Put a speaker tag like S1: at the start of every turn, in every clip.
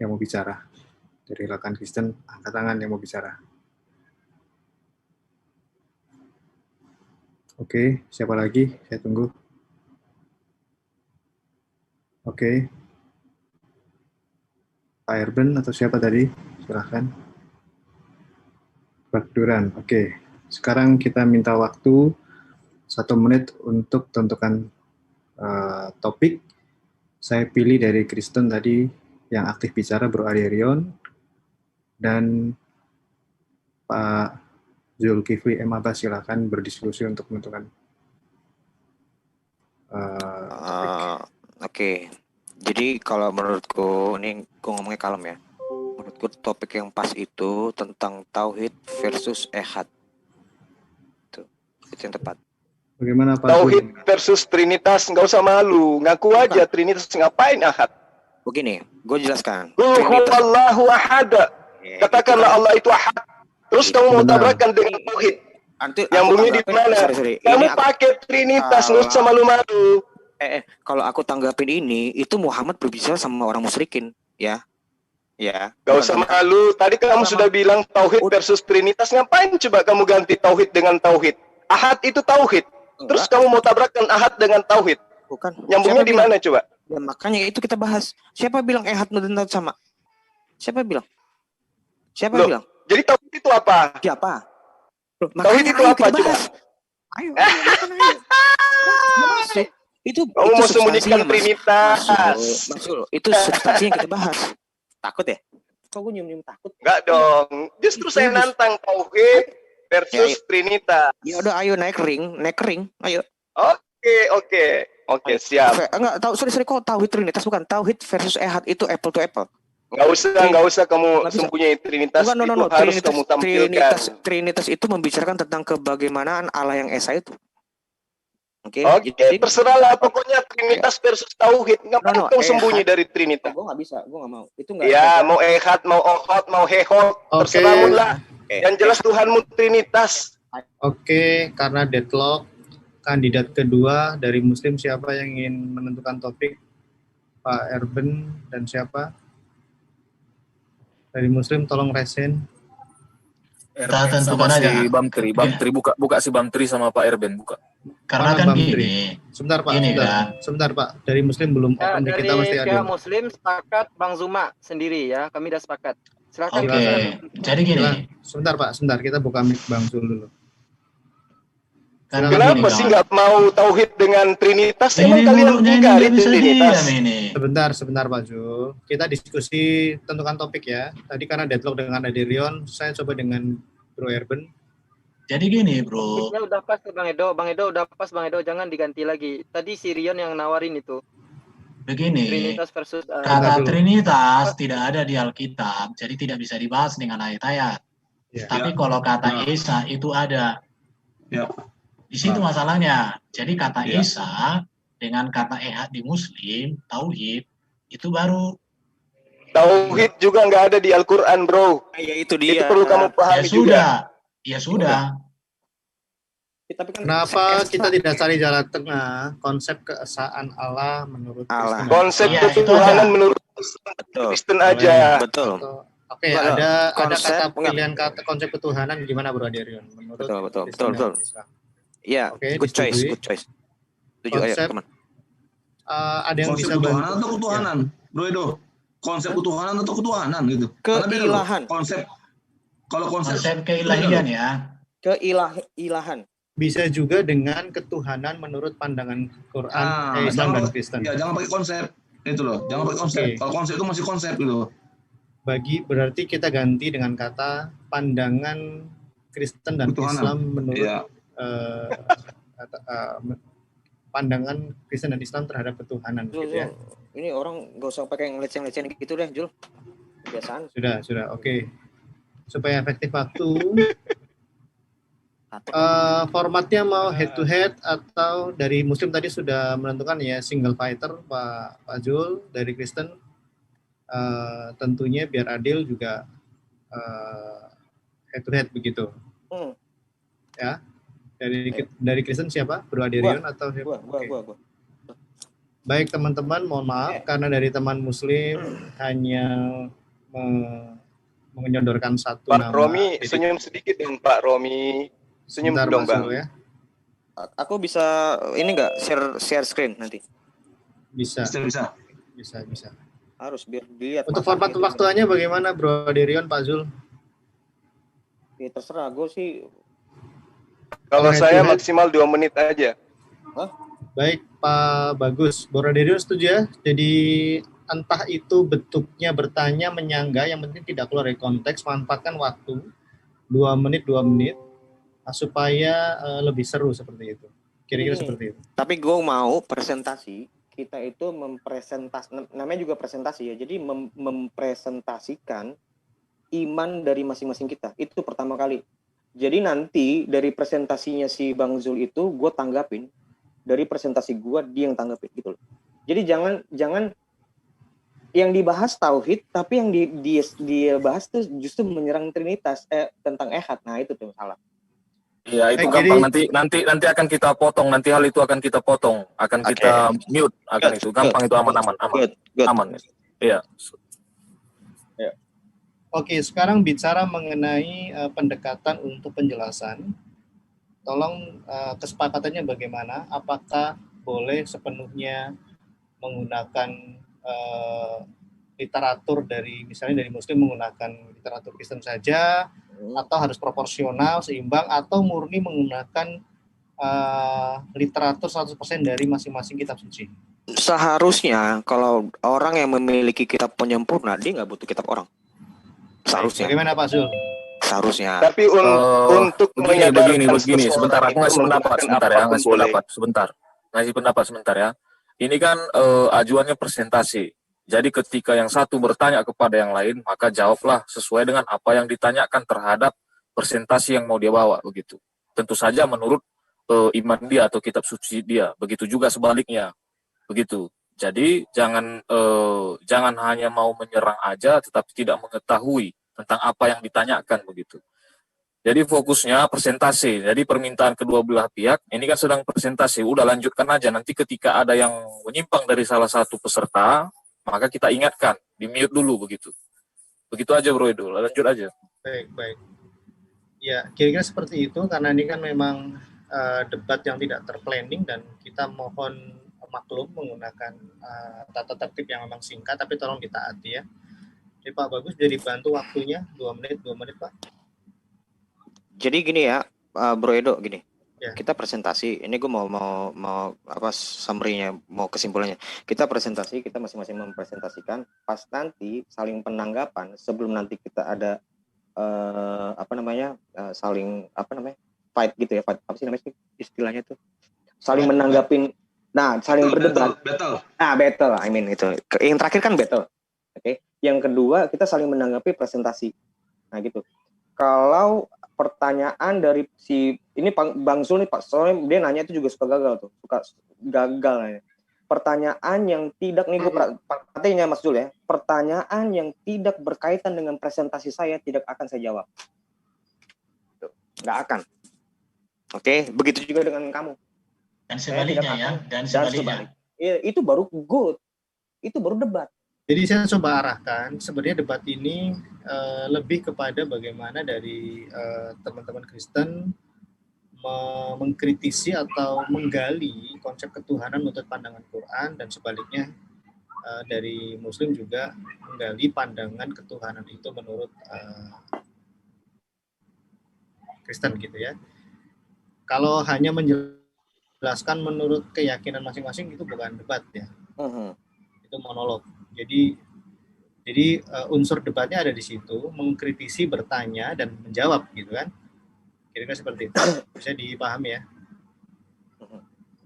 S1: yang mau bicara? Dari rekan Kristen, angkat tangan yang mau bicara. Oke, siapa lagi? Saya tunggu. Oke. Pak Erben atau siapa tadi? Silahkan. Pak Duran. Oke. Sekarang kita minta waktu 1 menit untuk tentukan topik. Saya pilih dari Kristen tadi yang aktif bicara, Bro Arierion, dan Pak Zulkifli M. Abbas, silakan berdiskusi untuk menentukan topik.
S2: Oke. Jadi kalau menurutku, ini gue ngomongnya kalem ya. Menurutku topik yang pas itu tentang Tauhid versus Ehad. Itu yang tepat.
S1: Bagaimana Pak?
S3: Tauhid versus Trinitas, nggak usah malu. Ngaku aja Trinitas, ngapain Ahad?
S2: Begini, gue jelaskan.
S3: Allahu ahad. Katakanlah Allah itu ahad. Terus kamu mau tabrakan dengan tauhid. Nyambungnya di mana? Kamu pakai Trinitas, nggak usah malu-malu.
S2: Kalau aku tanggapin ini, itu Muhammad berbicara sama orang musyrikin, ya. Ya.
S3: Gak usah malu. Tadi kamu sudah bilang tauhid versus Trinitas. Ngapain coba kamu ganti tauhid dengan tauhid? Ahad itu tauhid. Terus kamu mau tabrakan ahad dengan tauhid?
S2: Bukan.
S3: Nyambungnya di mana coba?
S2: Ya, makanya itu kita bahas. Siapa bilang ehad dan tauhid sama? Siapa bilang? Bilang?
S3: Jadi tauhid itu apa?
S2: Siapa?
S3: Tauhid itu apa coba?
S2: Ayo.
S3: Itu mau sembunyikan Trinitas.
S2: Masul, itu substansi yang kita bahas. Takut ya? Kok gue nyium-nyium takut?
S3: Enggak dong. Justru saya nantang tauhid versus Trinitas.
S2: Ya udah, ayo naik ring, ayo.
S3: Oke, siap.
S2: Enggak, sorry kok tauhid Trinitas bukan tauhid versus ehad, itu apple to apple.
S3: Enggak usah kamu sembunyi Trinitas.
S2: Bukan,
S3: itu harus kamu tampilkan.
S2: Trinitas itu membicarakan tentang kebagaimanaan Allah yang esa itu. Oke,
S3: terserahlah pokoknya Trinitas versus tauhid. Ngapain kamu sembunyi dari Trinitas?
S2: Gue nggak bisa, gue nggak mau. Itu nggak.
S3: Ya, mau ehad, mau ohad, mau hehot, terserahmu lah. Yang jelas Tuhanmu Trinitas.
S1: Oke, karena deadlock, kandidat kedua dari Muslim siapa yang ingin menentukan topik? Pak Erben dan siapa? Dari Muslim tolong resen.
S4: Kita tentukan aja. Bamtri buka si Bamtri sama Pak Erben buka.
S1: Karena kan gini. Sebentar Pak, sebentar Pak. Dari Muslim belum open,
S5: dari
S1: kita mesti ada.
S5: Muslim sepakat Bang Zuma sendiri ya. Kami udah sepakat. Silakan.
S4: Jadi gini.
S1: Sebentar Pak, kita buka mic Bang Zul dulu.
S3: Kenapa sih nggak mau tauhid dengan Trinitas? Emang kalian ingkari Trinitas?
S1: Sebentar Pak Zul. Kita diskusi tentukan topik ya. Tadi karena deadlock dengan Aderion, saya coba dengan Bro Erben.
S4: Jadi gini bro.
S5: Udah pas Bang Edo udah pas Bang Edo, jangan diganti lagi. Tadi si Rion yang nawarin itu.
S4: Begini.
S5: Trinitas versus
S4: kata Trinitas tidak ada di Alkitab, jadi tidak bisa dibahas dengan ayat-ayat. Tapi kalau kata Isa itu ada. Di situ masalahnya. Jadi kata Isa dengan kata ehad di Muslim, tauhid itu baru.
S3: Tauhid juga nggak ada di Al-Quran, bro.
S2: Ya itu dia.
S3: Itu perlu kamu pahami juga.
S4: Ya sudah.
S1: Kenapa kita tidak cari jalan tengah? Konsep keesaan Allah menurut Allah.
S3: Konsep ketuhanan menurut Kristen aja.
S2: Betul.
S1: Oke, ada kata pilihan kata konsep ketuhanan gimana Bro Aderion? Menurut
S2: betul. Iya, good choice. Tujuh ayo teman.
S1: Ada yang
S6: konsep
S1: bisa
S6: ketuhanan atau ketuhanan, Bro Edo? Konsep ketuhanan atau ketuhanan gitu?
S2: Keilahan.
S6: Kalau konsep
S4: keilahian ya.
S2: Keilahan.
S1: Bisa juga dengan ketuhanan menurut pandangan Quran, Islam dan Kristen.
S6: Ya, jangan pakai konsep itu loh. Jangan pakai konsep. Kalau konsep itu masih konsep gitu.
S1: Berarti kita ganti dengan kata pandangan Kristen dan
S6: ketuhanan.
S1: Islam menurut pandangan Kristen dan Islam terhadap ketuhanan.
S2: Jul,
S1: gitu ya.
S2: Ini orang nggak usah pakai ngeleceh-ngeleceh gitu deh, Jul. Kebiasaan.
S1: Sudah, oke. Supaya efektif waktu. Formatnya mau head to head atau dari Muslim tadi sudah menentukan ya single fighter Pak Jul, dari Kristen tentunya biar adil juga head to head begitu. Ya. Dari Kristen siapa? Bro Aderion atau siapa?
S2: Gua.
S1: Baik teman-teman, mohon maaf karena dari teman Muslim hanya menyodorkan satu
S3: Pak
S1: nama.
S3: Romi, senyum sedikit dong Pak Romi. Senyum dong Bang.
S1: Ya.
S2: Aku bisa ini nggak share screen nanti?
S1: Bisa.
S2: Harus biar dilihat.
S1: Untuk format waktunya bagaimana Bro Derion, Pak Zul?
S2: Ya terserah, gue sih.
S3: Kalau saya maksimal 2 menit aja.
S2: Hah?
S1: Baik Pak Bagus, Bro Derion setuju ya? Jadi entah itu bentuknya bertanya, menyangga, yang penting tidak keluar dari konteks, manfaatkan waktu 2 menit supaya lebih seru seperti itu. Kira-kira seperti itu.
S2: Tapi gue mau presentasi, kita itu namanya juga presentasi ya. Jadi mempresentasikan iman dari masing-masing kita. Itu pertama kali. Jadi nanti dari presentasinya si Bang Zul itu gue tanggapin, dari presentasi gue dia yang tanggapin gitu loh. Jadi jangan yang dibahas tauhid, tapi yang dia bahas tuh justru menyerang Trinitas tentang ehad. Nah itu tuh salah.
S7: Iya itu gampang, nanti akan kita potong, nanti hal itu akan kita potong, akan kita mute, akan itu gampang, itu aman. Iya.
S1: Oke, sekarang bicara mengenai pendekatan untuk penjelasan. Tolong kesepakatannya bagaimana? Apakah boleh sepenuhnya menggunakan literatur misalnya dari Muslim menggunakan literatur Kristen saja, atau harus proporsional, seimbang, atau murni menggunakan literatur 100% dari masing-masing kitab suci?
S2: Seharusnya kalau orang yang memiliki kitab penyempurna, dia nggak butuh kitab orang. Seharusnya.
S1: Bagaimana Pak Zul?
S2: Seharusnya.
S3: Tapi untuk
S7: begini, sebentar, aku ngasih pendapat sebentar ya. Ini kan ajuannya presentasi. Jadi ketika yang satu bertanya kepada yang lain, maka jawablah sesuai dengan apa yang ditanyakan terhadap presentasi yang mau dia bawa, begitu. Tentu saja menurut iman dia atau kitab suci dia. Begitu juga sebaliknya, begitu. Jadi jangan hanya mau menyerang aja, tetapi tidak mengetahui tentang apa yang ditanyakan, begitu. Jadi fokusnya presentasi. Jadi permintaan kedua belah pihak ini kan sedang presentasi. Udah lanjutkan aja. Nanti ketika ada yang menyimpang dari salah satu peserta, maka kita ingatkan, di-mute dulu, begitu. Begitu aja Bro Edo, lanjut aja.
S1: Baik. Ya, kira-kira seperti itu, karena ini kan memang debat yang tidak terplanning, dan kita mohon maklum menggunakan tata tertib yang memang singkat, tapi tolong ditaati ya. Jadi Pak Bagus, jadi bantu waktunya 2 menit Pak.
S2: Jadi gini ya, Bro Edo, gini. Ya. Kita presentasi, ini gue mau apa summary-nya, mau kesimpulannya. Kita presentasi, kita masing-masing mempresentasikan, pas nanti saling penanggapan sebelum nanti kita ada fight gitu ya, fight apa sih namanya istilahnya tuh? Saling menanggapin, saling berdebat. Battle. Battle, itu. Yang terakhir kan battle. Oke. Yang kedua, kita saling menanggapi presentasi. Nah, gitu. Kalau pertanyaan dari ini Bang Zul nih Pak, soalnya dia nanya itu juga suka gagal. Nanya. Pertanyaan yang tidak nih gue perhatiannya Mas Zul ya, pertanyaan yang tidak berkaitan dengan presentasi saya tidak akan saya jawab. Nggak akan. Oke, begitu juga dengan kamu.
S4: Dan sebaliknya ya, dan sebaliknya.
S1: Itu baru good. Itu baru debat. Jadi saya coba arahkan, sebenarnya debat ini lebih kepada bagaimana dari teman-teman Kristen mengkritisi atau menggali konsep ketuhanan menurut pandangan Quran, dan sebaliknya dari Muslim juga menggali pandangan ketuhanan itu menurut Kristen gitu ya. Kalau hanya menjelaskan menurut keyakinan masing-masing itu bukan debat ya, itu monolog. Jadi unsur debatnya ada di situ, mengkritisi, bertanya, dan menjawab gitu kan. Kira-kira seperti itu. Bisa dipahami ya.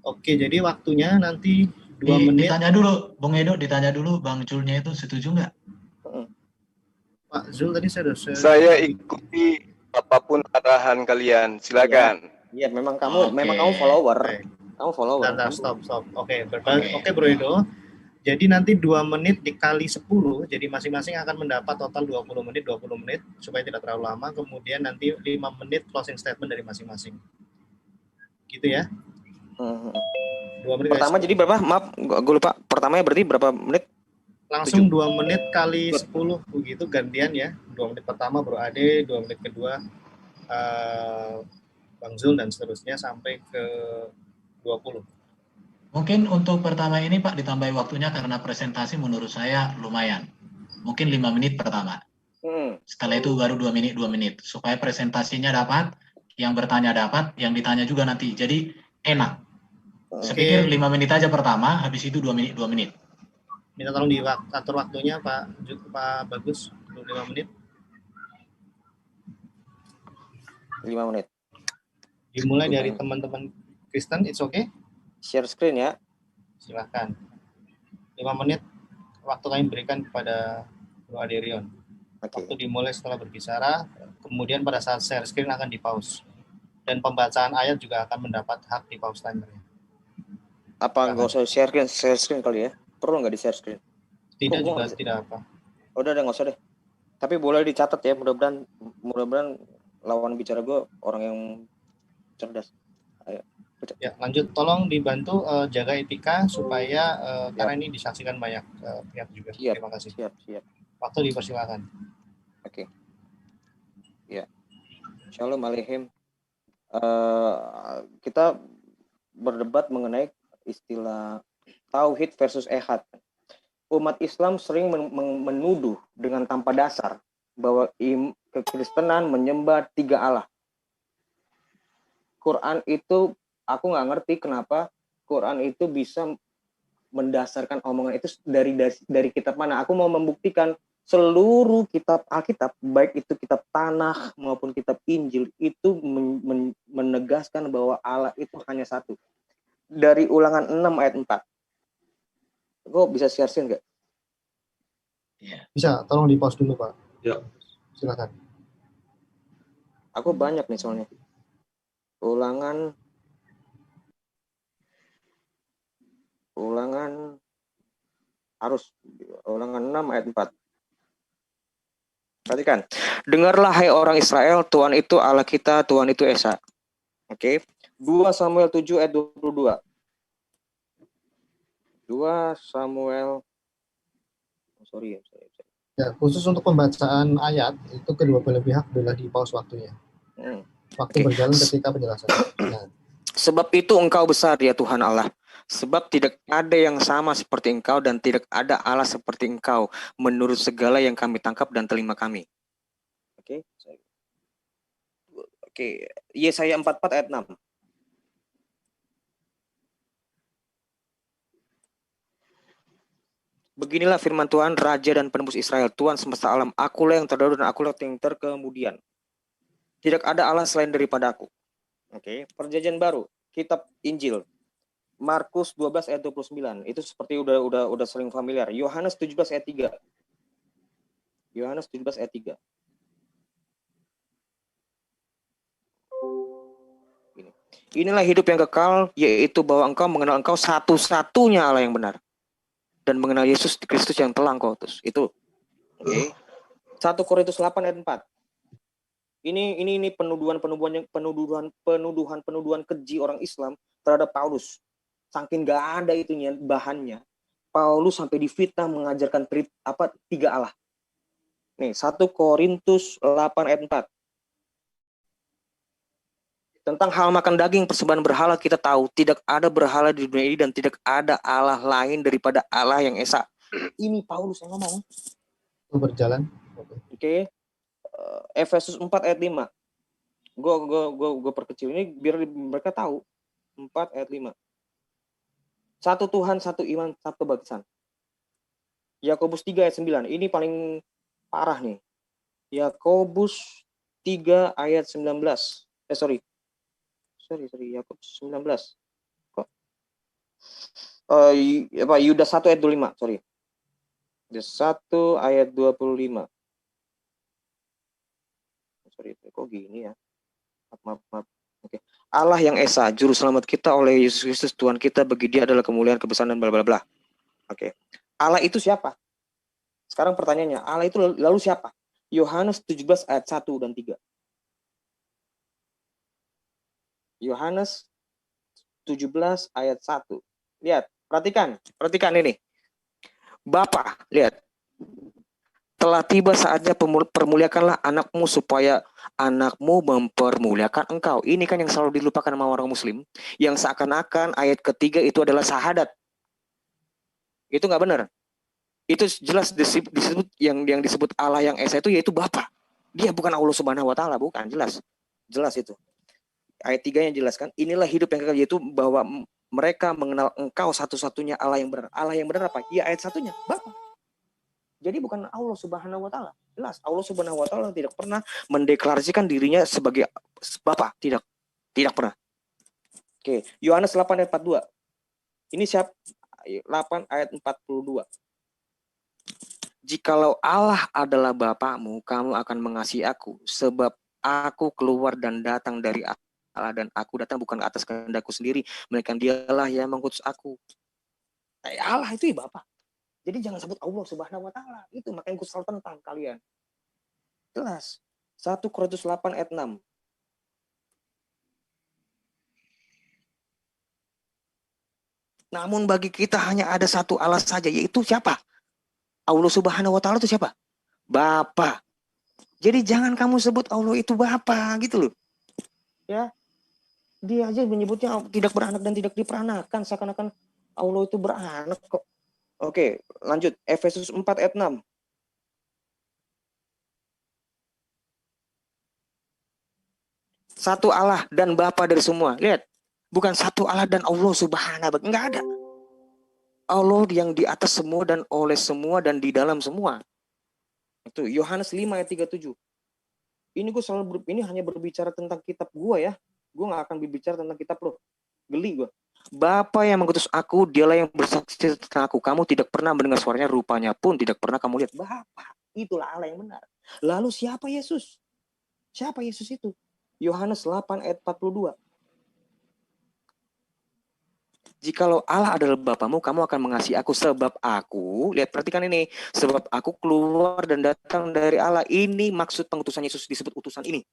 S1: Oke, jadi waktunya nanti 2 menit.
S4: Ditanya dulu, Bung Edo, ditanya dulu Bang Zulnya itu setuju nggak?
S1: Pak Zul tadi
S3: saya ikuti apapun arahan kalian, silakan.
S2: Iya, memang kamu follower. Kamu follower.
S1: Stop. Oke, Bro Edo. Jadi nanti 2 menit dikali 10, jadi masing-masing akan mendapat total 20 menit, supaya tidak terlalu lama. Kemudian nanti 5 menit closing statement dari masing-masing. Gitu ya. 2 menit.
S2: Pertama jadi berapa? Maaf, gue lupa. Pertamanya berarti berapa menit?
S1: Langsung 2 menit kali 10 begitu gantian ya. 2 menit pertama Bro Ade, 2 menit kedua Bang Zul dan seterusnya sampai ke 20.
S4: Mungkin untuk pertama ini Pak ditambahi waktunya karena presentasi menurut saya lumayan. Mungkin 5 menit pertama. Setelah itu baru 2 menit supaya presentasinya dapat, yang bertanya dapat, yang ditanya juga nanti. Jadi enak. Saya pikir 5 menit aja pertama, habis itu 2 menit.
S1: Minta tolong diatur waktunya Pak Bagus, 5 menit.
S2: 5 menit.
S1: Dimulai dari teman-teman Kristen, it's okay?
S2: Share screen ya.
S1: Silahkan. 5 menit waktu kami berikan kepada Bro Aderion. Waktu dimulai setelah berbicara, kemudian pada saat share screen akan di-pause. Dan pembacaan ayat juga akan mendapat hak di pause timernya.
S2: Apa nggak usah share screen kali ya? Perlu nggak di share screen?
S1: Tidak juga tidak apa.
S2: Udah nggak usah deh. Tapi boleh dicatat ya, mudah-mudahan lawan bicara gue orang yang cerdas. Ayo.
S1: Ya, lanjut. Tolong dibantu jaga etika supaya karena ini disaksikan banyak pihak juga.
S2: Siap.
S1: Terima kasih.
S2: Siap.
S1: Waktu dipersilakan.
S2: Oke. Ya. Shalom Aleichem. Kita berdebat mengenai istilah tauhid versus ehad. Umat Islam sering menuduh dengan tanpa dasar bahwa kekristenan menyembah 3 Allah. Quran itu aku nggak ngerti kenapa Quran itu bisa mendasarkan omongan itu dari kitab mana. Aku mau membuktikan seluruh kitab Alkitab, baik itu kitab Tanakh maupun kitab Injil, itu menegaskan bahwa Allah itu hanya satu. Dari Ulangan 6 ayat 4. Gue bisa share screen nggak?
S4: Iya.
S1: Bisa, tolong di pause dulu Pak.
S6: Ya.
S1: Silakan.
S2: Aku banyak nih soalnya. Ulangan 6 ayat 4. Perhatikan. Dengarlah hai orang Israel, Tuhan itu Allah kita, Tuhan itu Esa. Oke. 2 Samuel 7 ayat 22. 2 Samuel sorry.
S1: Ya, khusus untuk pembacaan ayat itu kedua belah pihak boleh di pause waktunya. Waktu berjalan ketika penjelasan. Nah.
S2: Sebab itu engkau besar ya Tuhan Allah. Sebab tidak ada yang sama seperti engkau dan tidak ada Allah seperti engkau menurut segala yang kami tangkap dan telinga kami. Oke. Yesaya 44 ayat 6. Beginilah firman Tuhan, Raja dan Penebus Israel, Tuhan semesta alam, akulah yang terdahulu dan akulah yang terkemudian. Tidak ada Allah selain daripada aku. Oke. Perjanjian baru, kitab Injil, Markus 12 ayat 29. Itu seperti udah sering familiar. Yohanes 17 ayat 3. Yohanes 17 ayat 3. Inilah hidup yang kekal, yaitu bahwa engkau mengenal engkau satu-satunya Allah yang benar. Dan mengenal Yesus Kristus yang telah engkau utus. Itu. Oke. 1 Korintus 8 ayat 4. Ini penuduhan keji orang Islam terhadap Paulus. Saking gak ada itunya bahannya. Paulus sampai difitnah mengajarkan 3 Allah. Nih, 1 Korintus 8 ayat 4. Tentang hal makan daging persembahan berhala kita tahu tidak ada berhala di dunia ini dan tidak ada Allah lain daripada Allah yang Esa. Ini Paulus yang ngomong.
S1: Berjalan.
S2: Oke. Efesus 4 ayat 5. Gue perkecil ini biar mereka tahu. 4 ayat 5. Satu Tuhan, satu iman, satu kebaptisan. Yakobus 3 ayat 9. Ini paling parah nih. Yakobus 3 ayat 19. Yakobus 19. Kok? Yudas 1 ayat 25, sorry. Yudas 1 ayat 25. Sorry, kok gini ya? Maaf. Oke. Allah yang Esa, juru selamat kita oleh Yesus Kristus Tuhan kita, bagi Dia adalah kemuliaan, kebesaran dan bla bla bla. Oke. Allah itu siapa? Sekarang pertanyaannya, Allah itu lalu siapa? Yohanes 17 ayat 1 dan 3. Yohanes 17 ayat 1. Lihat, perhatikan ini. Bapa, lihat. Telah tiba saatnya permuliakanlah anakmu supaya anakmu mempermuliakan engkau. Ini kan yang selalu dilupakan sama orang muslim. Yang seakan-akan ayat ketiga itu adalah syahadat. Itu nggak benar. Itu jelas disebut yang disebut Allah yang Esa itu yaitu Bapa. Dia bukan Allah Subhanahu wa taala, bukan, jelas. Jelas itu. Ayat 3 yang jelaskan, inilah hidup yang kekal, yaitu bahwa mereka mengenal engkau satu-satunya Allah yang benar. Allah yang benar apa? Ya ayat 1-nya, Bapa. Jadi bukan Allah Subhanahu wa taala. Jelas Allah Subhanahu wa taala tidak pernah mendeklarasikan dirinya sebagai Bapa, tidak pernah. Oke, Yohanes 8 ayat 42. Ini 8 ayat 42. Jikalau Allah adalah Bapamu, kamu akan mengasihi aku, sebab aku keluar dan datang dari Allah, dan aku datang bukan atas kehendakku sendiri, melainkan Dialah yang mengutus aku. Allah itu ya Bapa. Jadi jangan sebut Allah Subhanahu wa taala. Itu makanya aku selalu tentang kalian. Jelas. 1 Korintus 8 ayat 6. Namun bagi kita hanya ada satu Allah saja, yaitu siapa? Allah Subhanahu wa taala itu siapa? Bapa. Jadi jangan kamu sebut Allah itu Bapa gitu loh. Ya. Dia aja menyebutnya tidak beranak dan tidak diperanakan, seakan-akan Allah itu beranak kok. Oke, lanjut. Efesus 4 ayat 6. Satu Allah dan Bapa dari semua. Lihat, bukan satu Allah dan Allah Subhanahu. Enggak ada. Allah yang di atas semua dan oleh semua dan di dalam semua. Itu Yohanes 5 ayat 37. Ini gue selalu ini hanya berbicara tentang kitab gue ya. Gue nggak akan berbicara tentang kitab lo. Geli gue. Bapa yang mengutus aku, Dialah yang bersaksi tentang aku. Kamu tidak pernah mendengar suaranya, rupanya pun tidak pernah kamu lihat. Bapa, itulah Allah yang benar. Lalu siapa Yesus? Siapa Yesus itu? Yohanes 8 ayat 42. Jikalau Allah adalah Bapamu, kamu akan mengasihi aku, sebab aku, lihat perhatikan ini, sebab aku keluar dan datang dari Allah. Ini maksud pengutusan Yesus, disebut utusan ini.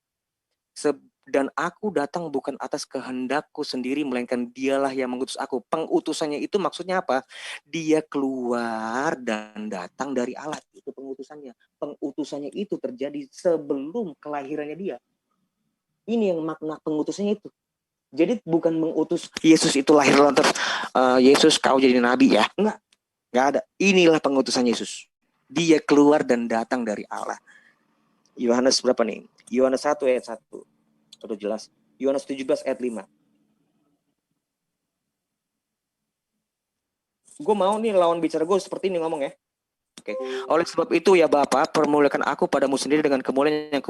S2: Dan aku datang bukan atas kehendakku sendiri, melainkan Dialah yang mengutus aku. Pengutusannya itu maksudnya apa? Dia keluar dan datang dari Allah. Itu pengutusannya. Pengutusannya itu terjadi sebelum kelahirannya dia. Ini yang makna pengutusannya itu. Jadi bukan mengutus Yesus itu lahir lantas Yesus kau jadi nabi ya. Enggak ada. Inilah pengutusan Yesus. Dia keluar dan datang dari Allah. Yohanes berapa nih? Yohanes 1 ayat 1. Sudah jelas. Yohanes 17 ayat 5. Gue mau nih lawan bicara gue seperti ini ngomong ya. Oke. Oleh sebab itu ya Bapa, permuliakan aku padamu sendiri dengan kemuliaan yang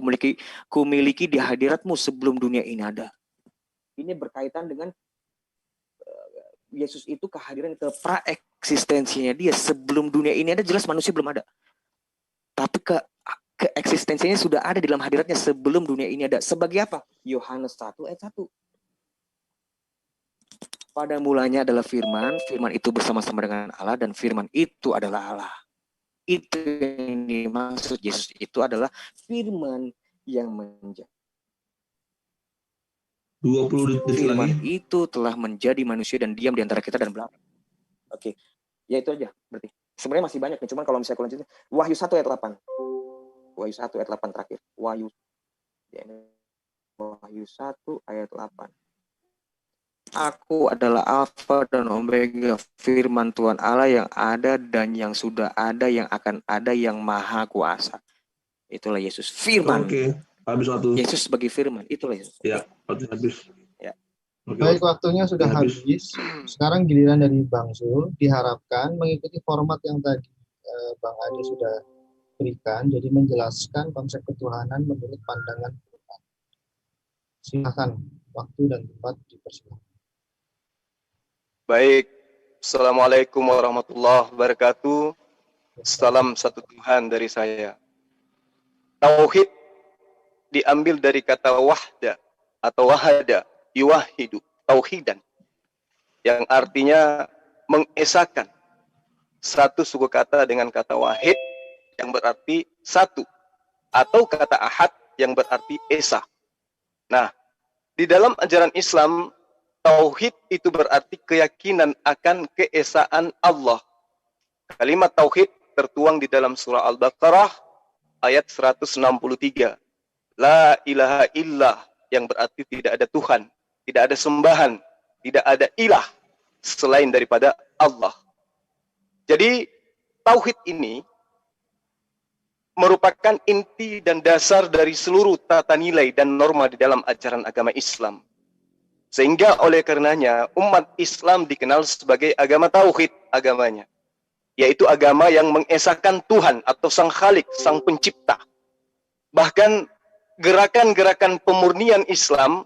S2: kumiliki di hadiratmu sebelum dunia ini ada. Ini berkaitan dengan Yesus itu kehadiran ke praeksistensinya dia sebelum dunia ini ada, jelas manusia belum ada. Tapi keeksistensinya sudah ada di dalam hadiratnya sebelum dunia ini ada. Sebagai apa? Yohanes 1 ayat 1. Pada mulanya adalah firman, firman itu bersama-sama dengan Allah, dan firman itu adalah Allah. Itu yang dimaksud Yesus itu adalah firman yang menjadi.
S6: 20 detik
S2: firman
S6: lagi.
S2: itu telah menjadi manusia dan diam di antara kita dan belajar. Oke. Ya itu aja berarti. Sebenarnya masih banyak nih, cuman kalau misalnya lanjutin Wahyu 1 ayat 8. Wahyu 1 ayat 8 terakhir. Wahyu 1 ayat 8. Aku adalah Alfa dan Omega, firman Tuhan Allah yang ada dan yang sudah ada, yang akan ada, yang maha kuasa. Itulah Yesus, firman.
S6: Oke, habis waktu.
S2: Yesus sebagai firman, itulah Yesus.
S6: Ya, habis.
S2: Ya.
S1: Baik, waktunya sudah habis. Sekarang giliran dari Bang Zul, diharapkan mengikuti format yang tadi Bang Ade sudah berikan, jadi menjelaskan konsep ketuhanan menurut pandangan Tuhan. Silakan, waktu dan tempat dipersilakan.
S3: Baik, Assalamualaikum warahmatullahi wabarakatuh. Salam satu Tuhan dari saya. Tauhid diambil dari kata wahda atau wahada, yuwahidu, tauhidan, yang artinya mengesakan. Satu suku kata dengan kata wahid yang berarti satu, atau kata ahad yang berarti esa. Nah, di dalam ajaran Islam Tauhid itu berarti keyakinan akan keesaan Allah. Kalimat tauhid tertuang di dalam surah Al-Baqarah ayat 163. La ilaha illallah, yang berarti tidak ada Tuhan, tidak ada sembahan, tidak ada ilah selain daripada Allah. Jadi tauhid ini merupakan inti dan dasar dari seluruh tata nilai dan norma di dalam ajaran agama Islam. Sehingga oleh karenanya umat Islam dikenal sebagai agama tauhid agamanya. Yaitu agama yang mengesahkan Tuhan atau Sang Khalik, Sang Pencipta. Bahkan gerakan-gerakan pemurnian Islam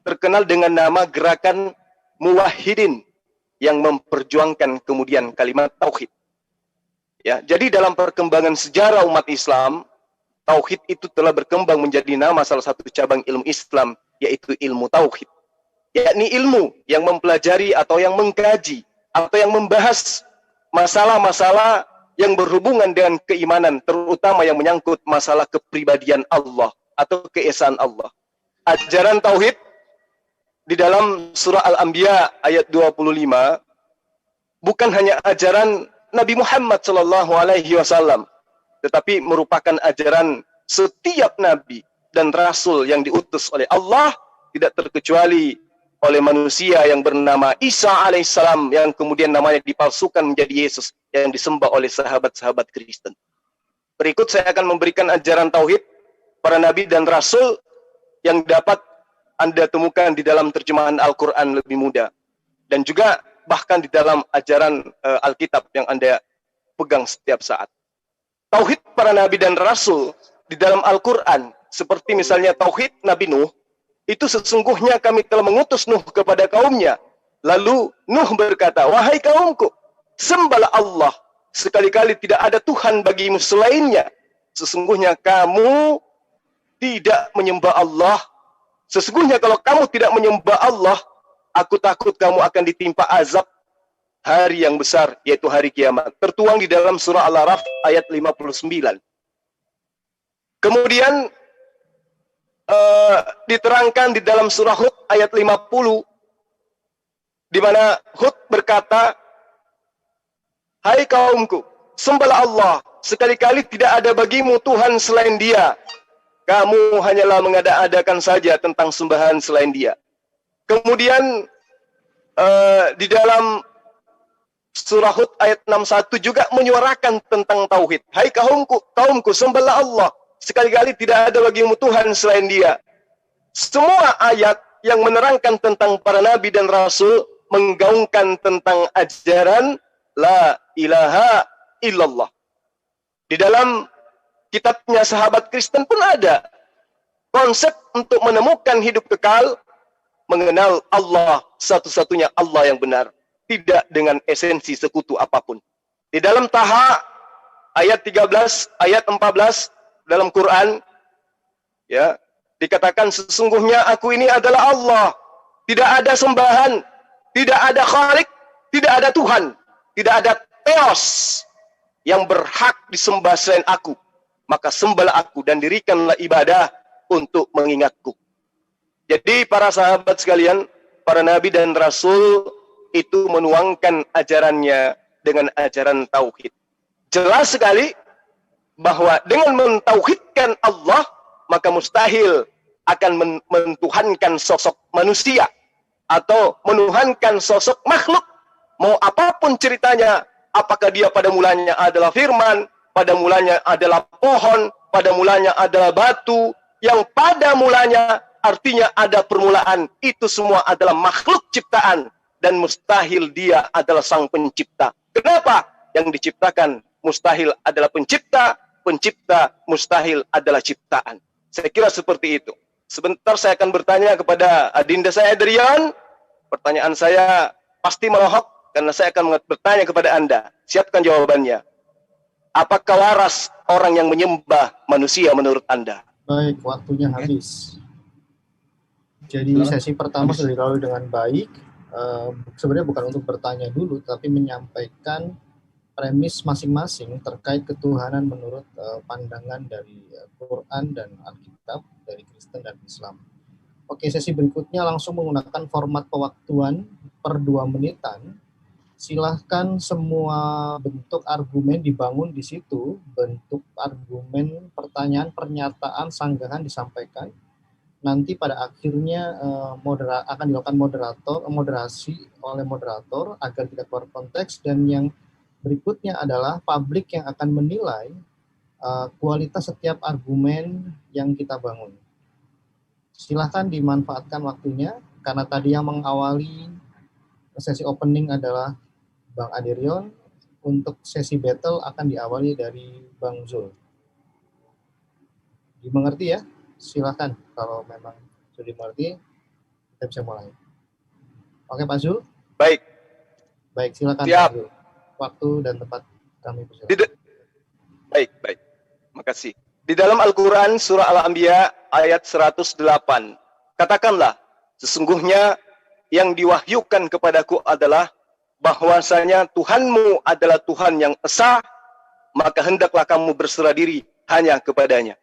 S3: terkenal dengan nama gerakan muwahhidin yang memperjuangkan kemudian kalimat tauhid. Ya, jadi dalam perkembangan sejarah umat Islam, tauhid itu telah berkembang menjadi nama salah satu cabang ilmu Islam, yaitu ilmu tauhid. Yakni ilmu yang mempelajari atau yang mengkaji atau yang membahas masalah-masalah yang berhubungan dengan keimanan, terutama yang menyangkut masalah kepribadian Allah atau keesaan Allah. Ajaran tauhid di dalam surah Al-Anbiya ayat 25 bukan hanya ajaran Nabi Muhammad SAW, tetapi merupakan ajaran setiap nabi dan rasul yang diutus oleh Allah, tidak terkecuali oleh manusia yang bernama Isa alaihissalam, yang kemudian namanya dipalsukan menjadi Yesus, yang disembah oleh sahabat-sahabat Kristen. Berikut saya akan memberikan ajaran tauhid para nabi dan rasul yang dapat Anda temukan di dalam terjemahan Al-Quran lebih mudah, dan juga bahkan di dalam ajaran Alkitab yang Anda pegang setiap saat. Tauhid para nabi dan rasul di dalam Al-Quran, seperti misalnya tauhid Nabi Nuh, itu sesungguhnya kami telah mengutus Nuh kepada kaumnya. Lalu Nuh berkata, wahai kaumku, sembahlah Allah, sekali-kali tidak ada Tuhan bagimu selainnya. Sesungguhnya kamu tidak menyembah Allah. Sesungguhnya kalau kamu tidak menyembah Allah, aku takut kamu akan ditimpa azab hari yang besar, yaitu hari kiamat. Tertuang di dalam surah Al-Araf ayat 59. Kemudian diterangkan di dalam surah Hud ayat 50, di mana Hud berkata, hai kaumku, sembahlah Allah, sekali-kali tidak ada bagimu Tuhan selain Dia. Kamu hanyalah mengada-adakan saja tentang sembahan selain Dia. Kemudian di dalam surah Hud ayat 61 juga menyuarakan tentang tauhid. Hai kaumku, sembahlah Allah, sekali-kali tidak ada bagimu Tuhan selain Dia. Semua ayat yang menerangkan tentang para nabi dan rasul menggaungkan tentang ajaran la ilaha illallah. Di dalam kitabnya sahabat Kristen pun ada konsep untuk menemukan hidup kekal, mengenal Allah satu-satunya Allah yang benar, tidak dengan esensi sekutu apapun. Di dalam Taha ayat 13, ayat 14 dalam Quran, ya, dikatakan sesungguhnya aku ini adalah Allah, tidak ada sembahan, tidak ada khalik, tidak ada Tuhan, tidak ada Theos yang berhak disembah selain aku. Maka sembahlah aku dan dirikanlah ibadah untuk mengingatku. Jadi para sahabat sekalian, para nabi dan rasul itu menuangkan ajarannya dengan ajaran tauhid. Jelas sekali bahwa dengan mentauhidkan Allah, maka mustahil akan mentuhankan sosok manusia atau menuhankan sosok makhluk. Mau apapun ceritanya, apakah dia pada mulanya adalah firman, pada mulanya adalah pohon, pada mulanya adalah batu, yang pada mulanya artinya ada permulaan, itu semua adalah makhluk ciptaan, dan mustahil dia adalah sang pencipta. Kenapa? Yang diciptakan mustahil adalah pencipta, pencipta mustahil adalah ciptaan. Saya kira seperti itu. Sebentar saya akan bertanya kepada adinda saya Adrian. Pertanyaan saya pasti melohok karena saya akan bertanya kepada Anda. Siapkan jawabannya. Apakah waras orang yang menyembah manusia menurut Anda?
S1: Baik, waktunya habis. Jadi sesi pertama sudah dilalui dengan baik. Sebenarnya bukan untuk bertanya dulu, tapi menyampaikan premis masing-masing terkait ketuhanan menurut pandangan dari Quran dan Alkitab, dari Kristen dan Islam.
S8: Oke, sesi berikutnya langsung menggunakan format pewaktuan per 2 menitan. Silahkan semua bentuk argumen dibangun di situ, bentuk argumen, pertanyaan, pernyataan, sanggahan disampaikan. Nanti pada akhirnya akan dilakukan moderasi oleh moderator agar tidak keluar konteks, dan yang berikutnya adalah publik yang akan menilai kualitas setiap argumen yang kita bangun. Silahkan dimanfaatkan waktunya, karena tadi yang mengawali sesi opening adalah Bang Aderion. Untuk sesi battle akan diawali dari Bang Zul. Dimengerti ya? Silahkan, kalau memang sudah dimengerti, kita bisa mulai. Oke Pak Zul?
S3: Baik.
S8: Baik, silakan
S3: Siap.
S8: Pak Zul. Waktu dan tempat kami persilakan.
S3: Baik. Makasih. Di dalam Al-Quran surah Al-Anbiya ayat 108, katakanlah, sesungguhnya yang diwahyukan kepadaku adalah bahwasanya Tuhanmu adalah Tuhan yang esa, maka hendaklah kamu berserah diri hanya kepadanya.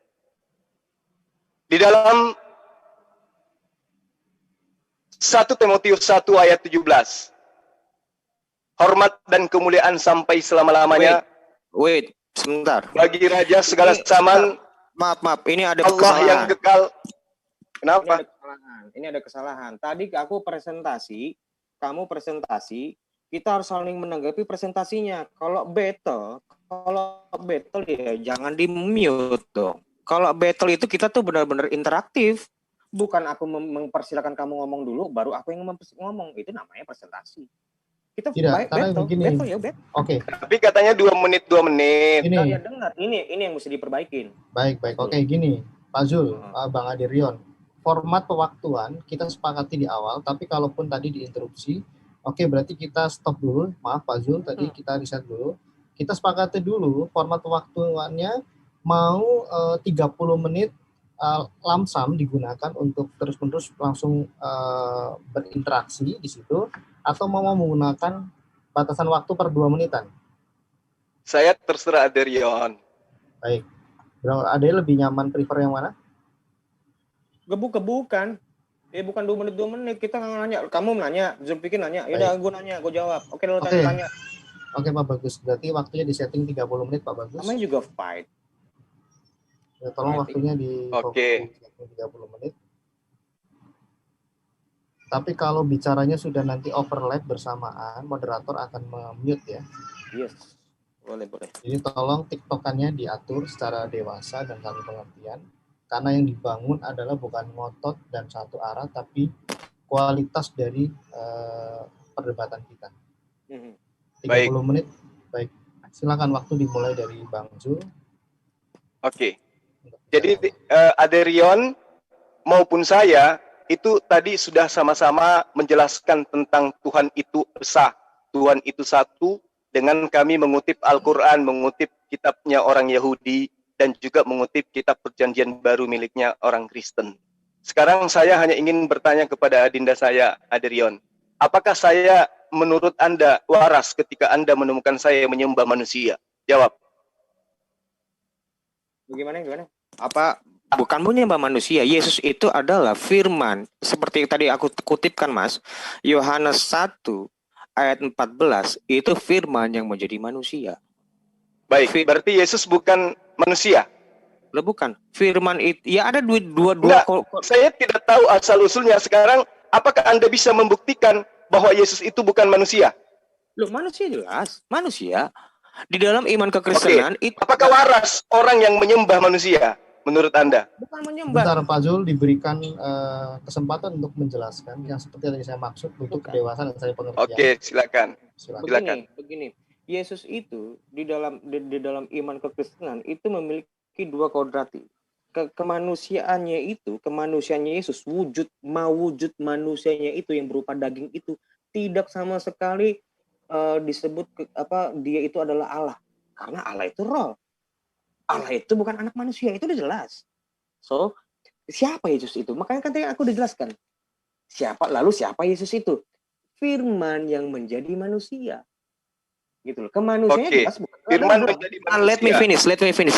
S3: Di dalam 1 Timotius 1 ayat 17, hormat dan kemuliaan sampai selama-lamanya.
S2: Wait. Sebentar.
S3: Bagi Raja segala zaman.
S2: Maaf. Ini ada
S3: Allah
S2: kesalahan.
S3: yang kekal. Kenapa?
S2: Ini ada kesalahan. Tadi aku presentasi, kamu presentasi, kita harus saling menanggapi presentasinya. Kalau battle ya jangan di mute dong. Kalau battle itu kita tuh benar-benar interaktif. Bukan aku mempersilakan kamu ngomong dulu, baru aku yang ngomong. Itu namanya presentasi. Kita
S8: tidak, karena begini. Oke.
S3: Tapi katanya 2 menit.
S8: Ini.
S2: Oh, ya dengar. Ini yang mesti diperbaikin.
S8: Baik. Oke, gini, Pak Zul, Bang Aderion. Format pewaktuan kita sepakati di awal, tapi kalaupun tadi diinterupsi, oke, berarti kita stop dulu. Maaf Pak Zul, tadi kita reset dulu. Kita sepakati dulu format pewaktuannya mau 30 menit lamsam digunakan untuk terus-menerus langsung berinteraksi di situ, atau mau menggunakan batasan waktu per 2 menitan?
S3: Saya terserah Aderion.
S8: Baik. Ada lebih nyaman prefer yang mana?
S2: Bukan. Bukan 2 menit. Kita nanya. Kamu nanya, Zoom bikin nanya. Ya udah, gue nanya, gue jawab. Oke, lo tanya.
S8: Oke, Pak Bagus. Berarti waktunya di setting 30 menit, Pak Bagus.
S2: Namanya juga fight.
S8: Ya, tolong waktunya di 30 menit. Tapi kalau bicaranya sudah nanti overlap bersamaan, moderator akan mute ya.
S2: Yes, boleh.
S8: Jadi tolong tiktokannya diatur secara dewasa dan saling pengertian. Karena yang dibangun adalah bukan ngotot dan satu arah, tapi kualitas dari perdebatan kita. 30 menit. Baik, silakan waktu dimulai dari Bang Zul.
S3: Oke. Jadi Aderion maupun saya itu tadi sudah sama-sama menjelaskan tentang Tuhan itu esa, Tuhan itu satu, dengan kami mengutip Al-Quran, mengutip kitabnya orang Yahudi, dan juga mengutip kitab Perjanjian Baru miliknya orang Kristen. Sekarang saya hanya ingin bertanya kepada adinda saya, Aderion, apakah saya menurut Anda waras ketika Anda menemukan saya menyembah manusia? Jawab.
S2: Gimana? Apa? Bukan menyembah manusia. Yesus itu adalah firman. Seperti yang tadi aku kutipkan, Mas. Yohanes 1 ayat 14 itu firman yang menjadi manusia.
S3: Baik, berarti Yesus bukan manusia?
S2: Bukan. Firman itu ya ada dua.
S3: Saya tidak tahu asal usulnya. Sekarang apakah Anda bisa membuktikan bahwa Yesus itu bukan manusia?
S2: Manusia jelas, manusia. Di dalam iman kekristenan itu
S3: apakah waras orang yang menyembah manusia menurut Anda?
S2: Bukan menyembah.
S8: Bentar, Pak Zul diberikan kesempatan untuk menjelaskan yang seperti yang saya maksud, butuh kedewasaan dan saya pengertian.
S3: Oke, silakan.
S2: Begini. Yesus itu di dalam iman kekristenan itu memiliki 2 kodrati. Kemanusiaannya Yesus, wujud manusianya itu yang berupa daging itu tidak sama sekali disebut dia itu adalah Allah, karena Allah itu roh. Allah itu bukan anak manusia, itu udah jelas. So, siapa Yesus itu? Makanya kan tadi aku udah jelaskan. Siapa Yesus itu? Firman yang menjadi manusia. Gitu loh. Kemanusianya jelas bukan
S3: Firman menjadi manusia.
S2: Let me finish.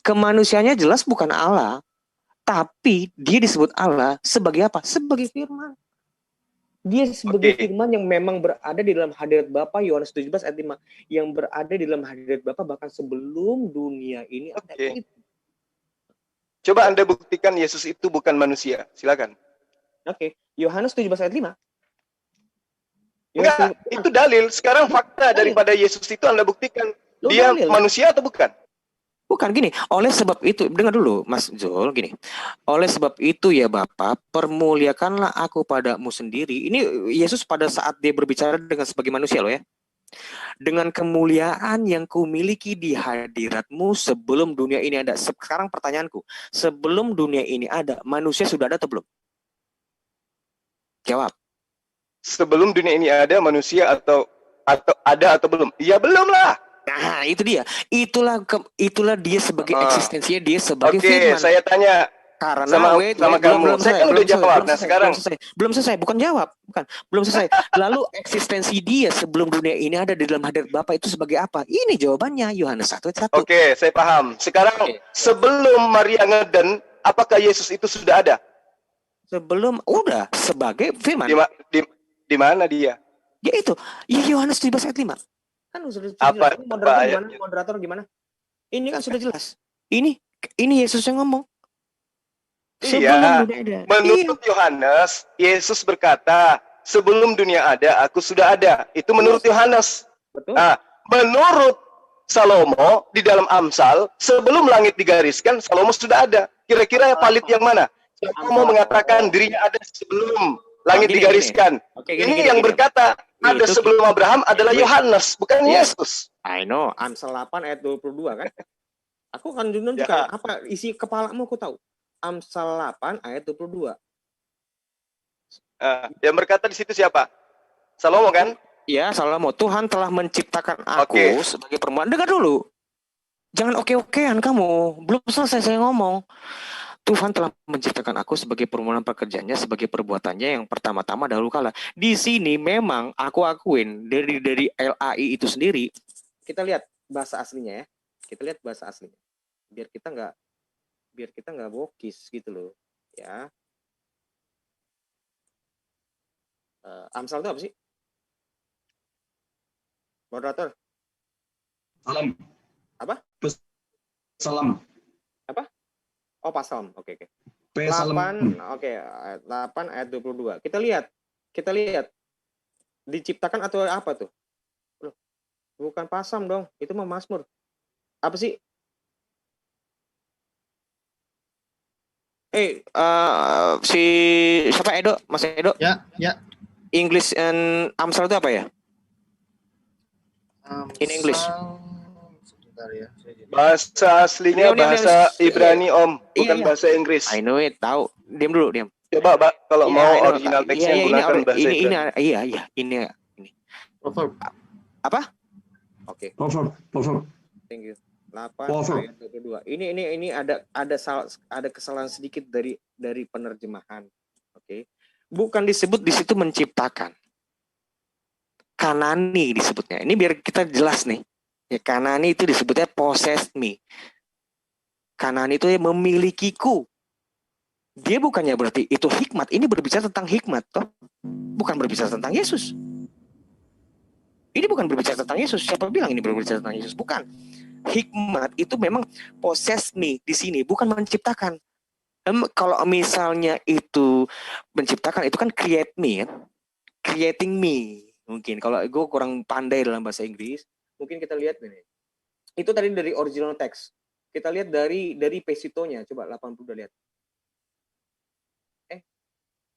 S2: Kemanusiaannya jelas bukan Allah. Tapi dia disebut Allah sebagai apa? Sebagai firman. Dia sebagai firman yang memang berada di dalam hadirat Bapa, Yohanes 17 ayat 5. Yang berada di dalam hadirat Bapa bahkan sebelum dunia ini ada itu.
S3: Coba Anda buktikan Yesus itu bukan manusia. Silakan.
S2: Yohanes 17 ayat 5.
S3: Enggak, itu dalil. Sekarang fakta daripada Yesus itu Anda buktikan. Dia manusia atau bukan?
S2: Bukan, gini, oleh sebab itu, dengar dulu Mas Zul, gini. Oleh sebab itu ya Bapak, permuliakanlah aku padamu sendiri. Ini Yesus pada saat dia berbicara dengan sebagai manusia loh ya. Dengan kemuliaan yang kumiliki di hadiratmu sebelum dunia ini ada. Sekarang pertanyaanku, sebelum dunia ini ada, manusia sudah ada atau belum? Jawab.
S3: Sebelum dunia ini ada, manusia atau ada atau belum? Ya belum lah.
S2: Nah, itu dia. Itulah dia sebagai eksistensinya, dia sebagai firman.
S3: Saya tanya
S2: karena
S3: sama kamu. Saya kan udah jawab. Nah, sekarang
S2: belum selesai, bukan jawab, bukan. Belum selesai. Lalu eksistensi dia sebelum dunia ini ada di dalam hadirat Bapa itu sebagai apa? Ini jawabannya Yohanes 1:1.
S3: Oke, saya paham. Sekarang sebelum Maria ngeden, apakah Yesus itu sudah ada?
S2: Sebelum udah sebagai firman.
S3: Di mana dia?
S2: Ya itu, Yohanes 17 ayat 5. Kan sudah
S3: apa
S2: moderator gimana? Ini kan sudah jelas. Ini Yesus yang ngomong.
S3: Iya. Menurut Yohanes, Yesus berkata, sebelum dunia ada, aku sudah ada. Itu menurut Yohanes.
S2: Betul.
S3: Nah, menurut Salomo di dalam Amsal, sebelum langit digariskan, Salomo sudah ada. Kira-kira valid yang mana? Salomo mengatakan dirinya ada sebelum langit digariskan. Ini yang berkata ada sebelum Abraham adalah Yohanes, bukan Yesus.
S2: I know, Amsal 8 ayat 22 kan. Aku kan juga apa isi kepalamu aku tahu. Amsal 8 ayat 22.
S3: Yang berkata di situ siapa? Salomo kan?
S2: Iya, Salomo. Tuhan telah menciptakan aku sebagai perempuan. Dengar dulu. Jangan oke-okean kamu. Belum selesai saya ngomong. Tuhan telah menciptakan aku sebagai permohonan pekerjaannya, sebagai perbuatannya yang pertama-tama dahulu kala. Di sini memang aku akuin dari LAI itu sendiri. Kita lihat bahasa aslinya ya. Kita lihat bahasa aslinya. Biar kita nggak bokis gitu loh, ya. Amsal itu apa sih? Moderator.
S6: Salam.
S2: Apa?
S6: Salam.
S2: Apa? Oh, pasal. Oke. 8 ayat 22. Kita lihat. Diciptakan atau apa tuh? Loh, bukan pasam dong. Itu mah Mazmur. Apa sih? Si siapa Edo? Mas Edo?
S8: Ya.
S2: English and Amsal itu apa ya? In English.
S8: Ya.
S3: Bahasa aslinya bahasa Ibrani Om, bukan bahasa Inggris.
S2: I know it, tahu. Diam dulu.
S3: Coba kalau mau original teksnya gunakan bahasa Ibrani.
S2: Ini. Apa? Oke.
S6: Proverb.
S2: Thank you. 8 ayat 22. Ini ada kesalahan sedikit dari penerjemahan. Oke. Bukan disebut di situ menciptakan. Kanani disebutnya. Ini biar kita jelas nih. Ya, Kanani itu disebutnya possess me. Kanani itu memilikiku. Dia bukannya berarti itu hikmat. Ini berbicara tentang hikmat, toh? Bukan berbicara tentang Yesus. Ini bukan berbicara tentang Yesus. Siapa bilang ini berbicara tentang Yesus? Bukan. Hikmat itu memang possess me di sini, bukan menciptakan. Kalau misalnya itu menciptakan, itu kan create me, kan? Creating me. Mungkin kalau gue kurang pandai dalam bahasa Inggris, mungkin kita lihat ini. Itu tadi dari original text. Kita lihat dari Pesito-nya. Coba 80 udah lihat.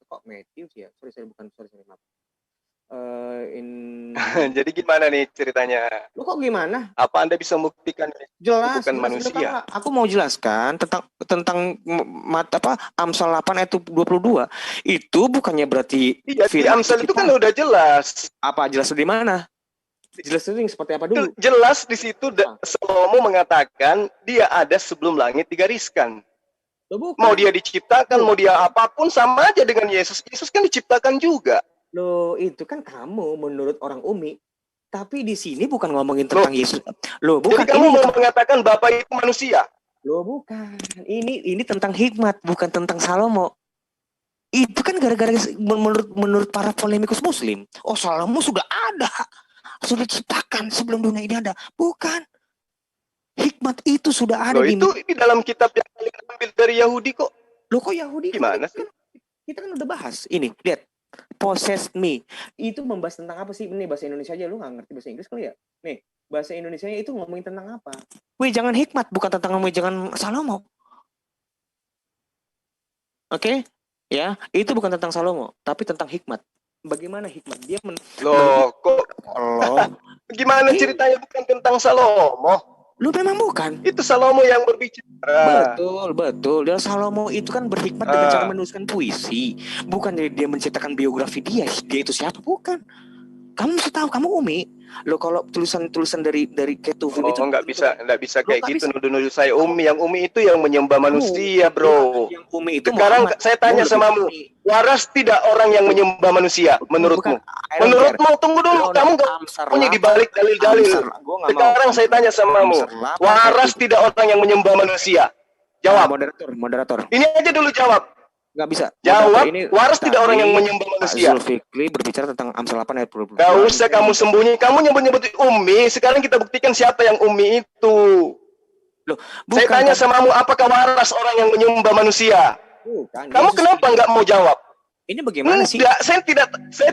S2: Kok Matthew sih ya? Sorry, maaf.
S3: Jadi gimana nih ceritanya?
S2: Lu kok gimana?
S3: Apa Anda bisa membuktikan
S2: jelas,
S3: bukan manusia?
S2: Aku mau jelaskan tentang Amsal 8 ayat 22. Itu bukannya berarti
S3: di Amsal itu kan udah jelas.
S2: Apa jelas di mana? Jelas itu seperti apa dulu?
S3: Jelas di situ Salomo mengatakan dia ada sebelum langit digariskan. Mau dia diciptakan, mau dia apapun sama aja dengan Yesus. Yesus kan diciptakan juga.
S2: Loh, itu kan kamu menurut orang Umi. Tapi di sini bukan ngomongin tentang Yesus. Loh, bukan.
S3: Jadi kamu mau mengatakan Bapa itu manusia?
S2: Loh bukan. Ini tentang hikmat, bukan tentang Salomo. Itu kan gara-gara menurut para polemikus Muslim. Oh, Salomo sudah ada, sudah diciptakan sebelum dunia ini ada. Bukan. Hikmat itu sudah ada.
S3: Loh, itu di dalam kitab yang kalian ambil dari Yahudi kok.
S2: Loh kok Yahudi?
S3: Gimana sih?
S2: Kita kan udah bahas. Ini, lihat. Possess me. Itu membahas tentang apa sih? Ini bahasa Indonesia aja, lu gak ngerti bahasa Inggris kali ya? Nih, bahasa Indonesia itu ngomongin tentang apa? Weh, jangan hikmat, bukan tentang jangan Salomo. Oke? Ya, itu bukan tentang Salomo, tapi tentang hikmat. Bagaimana hikmat? Dia
S3: Loh, kok gimana ceritanya bukan tentang Salomo?
S2: Lu memang bukan.
S3: Itu Salomo yang berbicara.
S2: Betul. Dan Salomo itu kan berhikmat dengan cara menuliskan puisi. Bukan dia menciptakan biografi dia itu siapa? Bukan. Kamu mesti tahu, kamu Umi. Lo kalau tulisan dari Ketuvim itu
S3: nggak bisa kayak gitu nuduh saya Umi. Yang Umi itu yang menyembah manusia, bro.
S2: Yang Umi itu
S3: sekarang Muhammad. Saya tanya samamu, waras tidak orang yang menyembah manusia menurutmu? Menurutmu, tunggu dulu, kamu nggak punya dibalik dalil-dalil. Sekarang saya tanya samamu, waras tidak orang yang menyembah manusia? Jawab.
S2: Moderator.
S3: Ini aja dulu jawab.
S2: Nggak bisa.
S3: Jawab, waras tidak orang yang menyembah manusia.
S2: Zulfikri berbicara tentang Amsal 8 ayat 20.
S3: Gak usah kamu sembunyi, kamu nyebut Umi. Sekarang kita buktikan siapa yang Umi itu. Loh, saya tanya samamu, apakah waras orang yang menyembah manusia? Bukan, kamu Yesus kenapa nggak mau jawab?
S2: Ini bagaimana sih?
S3: Saya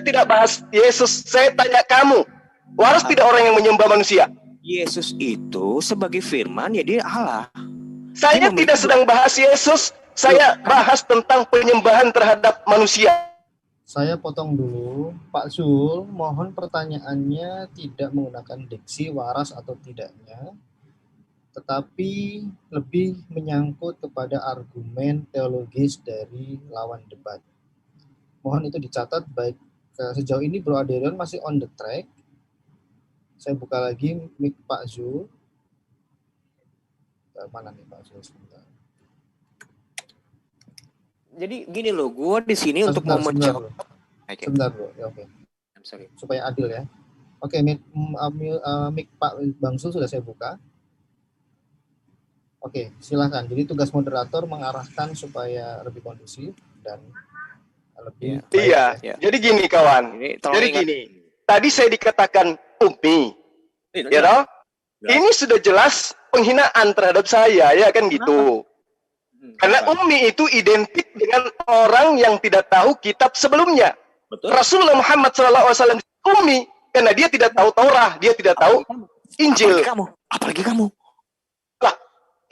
S3: tidak bahas Yesus. Saya tanya kamu, waras tidak orang yang menyembah manusia?
S2: Yesus itu sebagai firman, ya dia Allah.
S3: Saya tidak sedang bahas Yesus. Saya bahas tentang penyembahan terhadap manusia.
S8: Saya potong dulu, Pak Zul, mohon pertanyaannya tidak menggunakan diksi waras atau tidaknya, tetapi lebih menyangkut kepada argumen teologis dari lawan debat. Mohon itu dicatat, baik sejauh ini Bro Aderion masih on the track. Saya buka lagi mic Pak Zul. Mana nih Pak Zul sebentar.
S2: Jadi gini loh, gue di sini untuk mau menjawab.
S8: Sebentar bro, ya, oke. Supaya adil ya. Oke, mic Pak Bang Sul sudah saya buka. Oke, silakan. Jadi tugas moderator mengarahkan supaya lebih kondusif dan lebih.
S3: Iya. Ya. Jadi gini kawan. Jadi gini. Tadi saya dikatakan Umi, ya toh? Ini sudah jelas penghinaan terhadap saya, ya kan gitu. Karena Umi itu identik dengan orang yang tidak tahu kitab sebelumnya. Betul. Rasulullah Muhammad SAW Umi karena dia tidak tahu Taurat, dia tidak tahu Injil.
S2: Apalagi kamu.
S3: Lah,